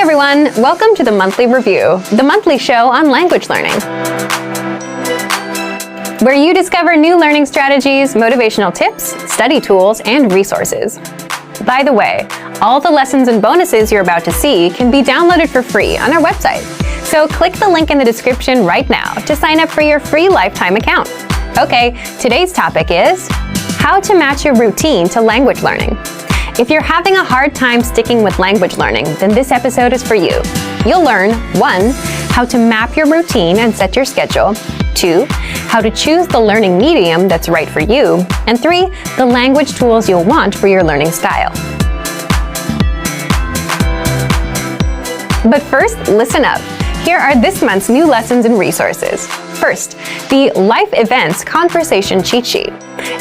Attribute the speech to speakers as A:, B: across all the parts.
A: everyone, welcome to the Monthly Review, the monthly show on language learning, where you discover new learning strategies, motivational tips, study tools, and resources. By the way, all the lessons and bonuses you're about to see can be downloaded for free on our website. So click the link in the description right now to sign up for your free lifetime account. Okay, today's topic is how to match your routine to language learning. If you're having a hard time sticking with language learning, then this episode is for you. You'll learn 1. How to map your routine and set your schedule. 2. How to choose the learning medium that's right for you. And 3. The language tools you'll want for your learning style. But first, listen up. Here are this month's new lessons and resources. First, the Life Events Conversation Cheat Sheet.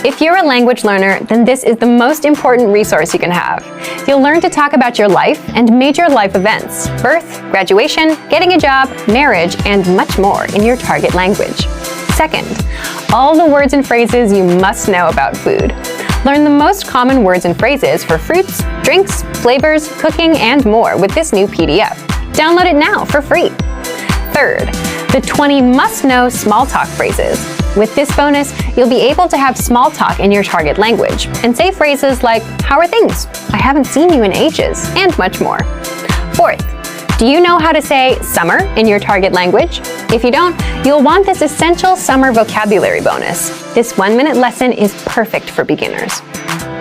A: If you're a language learner, then this is the most important resource you can have. You'll learn to talk about your life and major life events, birth, graduation, getting a job, marriage, and much more in your target language. Second, all the words and phrases you must know about food. Learn the most common words and phrases for fruits, drinks, flavors, cooking, and more with this new PDF. Download it now for free. Third, the 20 must-know small talk phrases. With this bonus, you'll be able to have small talk in your target language and say phrases like, "How are things?" "I haven't seen you in ages," and much more. Fourth, do you know how to say summer in your target language? If you don't, you'll want this essential summer vocabulary bonus. This 1-minute lesson is perfect for beginners.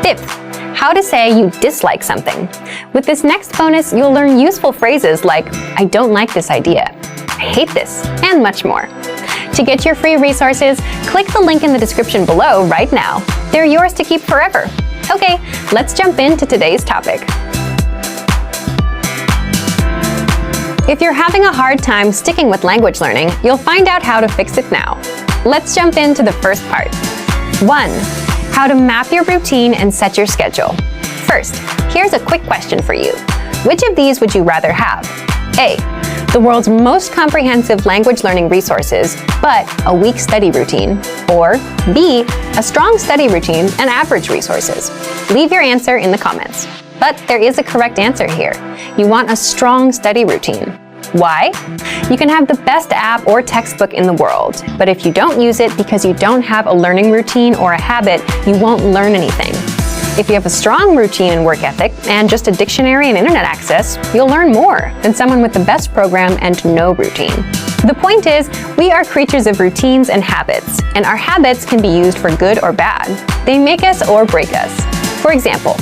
A: Fifth, how to say you dislike something. With this next bonus, you'll learn useful phrases like, "I don't like this idea," "I hate this," and much more. To get your free resources, click the link in the description below right now. They're yours to keep forever. Okay, let's jump into today's topic. If you're having a hard time sticking with language learning, you'll find out how to fix it now. Let's jump into the first part. 1. How to map your routine and set your schedule. First, here's a quick question for you. Which of these would you rather have? A. The world's most comprehensive language learning resources, but a weak study routine. Or B. A strong study routine and average resources. Leave your answer in the comments. But there is a correct answer here. You want a strong study routine. Why? You can have the best app or textbook in the world, but if you don't use it because you don't have a learning routine or a habit, you won't learn anything. If you have a strong routine and work ethic and just a dictionary and internet access, you'll learn more than someone with the best program and no routine. The point is, we are creatures of routines and habits, and our habits can be used for good or bad. They make us or break us. For example,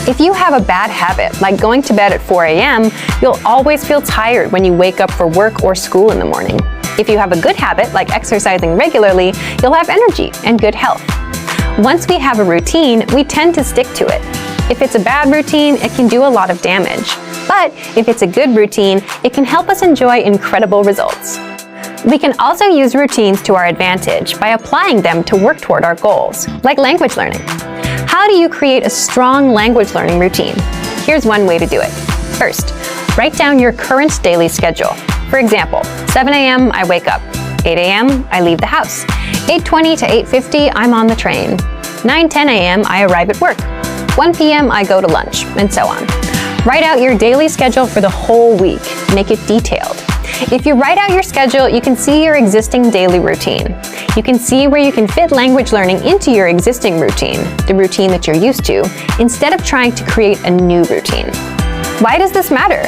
A: if you have a bad habit, like going to bed at 4 a.m., you'll always feel tired when you wake up for work or school in the morning. If you have a good habit, like exercising regularly, you'll have energy and good health. Once we have a routine, we tend to stick to it. If it's a bad routine, it can do a lot of damage. But if it's a good routine, it can help us enjoy incredible results. We can also use routines to our advantage by applying them to work toward our goals, like language learning. How do you create a strong language learning routine? Here's one way to do it. First, write down your current daily schedule. For example, 7 a.m. I wake up. 8 a.m. I leave the house. 8:20 to 8:50 I'm on the train. 9:10 a.m. I arrive at work. 1 p.m. I go to lunch, and so on. Write out your daily schedule for the whole week. Make it detailed. If you write out your schedule, you can see your existing daily routine. You can see where you can fit language learning into your existing routine, the routine that you're used to, instead of trying to create a new routine. Why does this matter?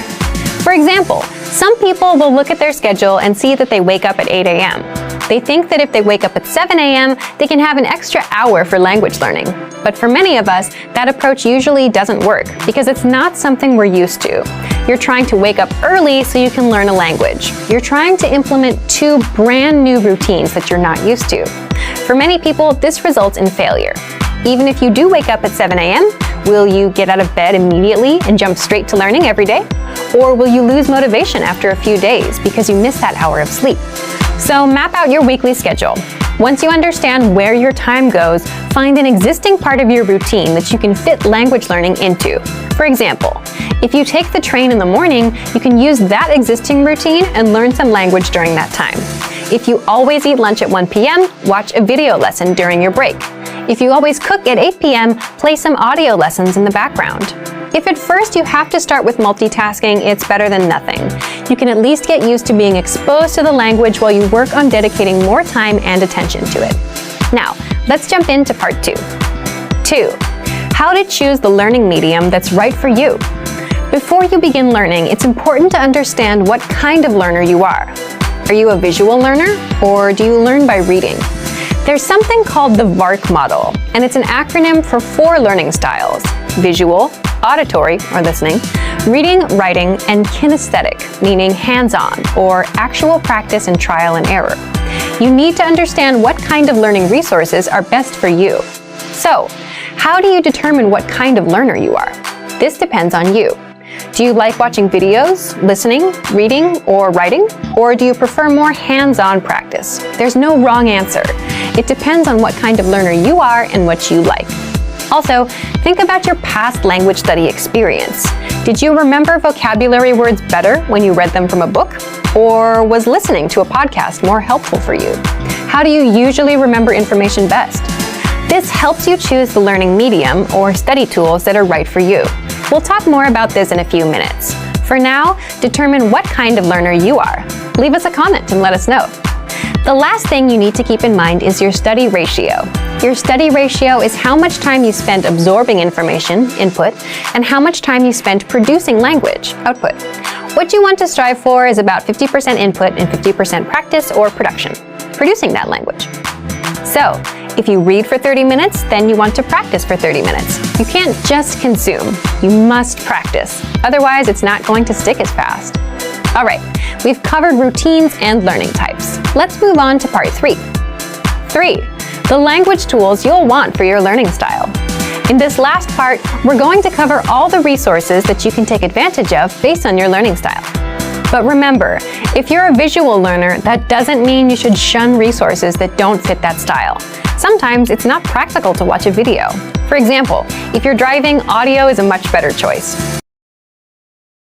A: For example, some people will look at their schedule and see that they wake up at 8 a.m. They think that if they wake up at 7 a.m., they can have an extra hour for language learning. But for many of us, that approach usually doesn't work because it's not something we're used to. You're trying to wake up early so you can learn a language. You're trying to implement 2 brand new routines that you're not used to. For many people, this results in failure. Even if you do wake up at 7 a.m., will you get out of bed immediately and jump straight to learning every day? Or will you lose motivation after a few days because you missed that hour of sleep? So map out your weekly schedule. Once you understand where your time goes, find an existing part of your routine that you can fit language learning into. For example, if you take the train in the morning, you can use that existing routine and learn some language during that time. If you always eat lunch at 1 p.m., watch a video lesson during your break. If you always cook at 8 p.m., play some audio lessons in the background. If at first you have to start with multitasking, it's better than nothing. You can at least get used to being exposed to the language while you work on dedicating more time and attention to it. Now, let's jump into part 2. 2. How to choose the learning medium that's right for you. Before you begin learning, it's important to understand what kind of learner you are. Are you a visual learner, or do you learn by reading? There's something called the VARK model, and it's an acronym for 4 learning styles: visual, auditory, or listening, reading, writing, and kinesthetic, meaning hands-on, or actual practice and trial and error. You need to understand what kind of learning resources are best for you. So, how do you determine what kind of learner you are? This depends on you. Do you like watching videos, listening, reading, or writing? Or do you prefer more hands-on practice? There's no wrong answer. It depends on what kind of learner you are and what you like. Also, think about your past language study experience. Did you remember vocabulary words better when you read them from a book? Or was listening to a podcast more helpful for you? How do you usually remember information best? This helps you choose the learning medium or study tools that are right for you. We'll talk more about this in a few minutes. For now, determine what kind of learner you are. Leave us a comment and let us know. The last thing you need to keep in mind is your study ratio. Your study ratio is how much time you spend absorbing information, input, and how much time you spend producing language, output. What you want to strive for is about 50% input and 50% practice or production, producing that language. So, if you read for 30 minutes, then you want to practice for 30 minutes. You can't just consume, you must practice. Otherwise, it's not going to stick as fast. All right, we've covered routines and learning types. Let's move on to part 3. 3. The language tools you'll want for your learning style. In this last part, we're going to cover all the resources that you can take advantage of based on your learning style. But remember, if you're a visual learner, that doesn't mean you should shun resources that don't fit that style. Sometimes it's not practical to watch a video. For example, if you're driving, audio is a much better choice.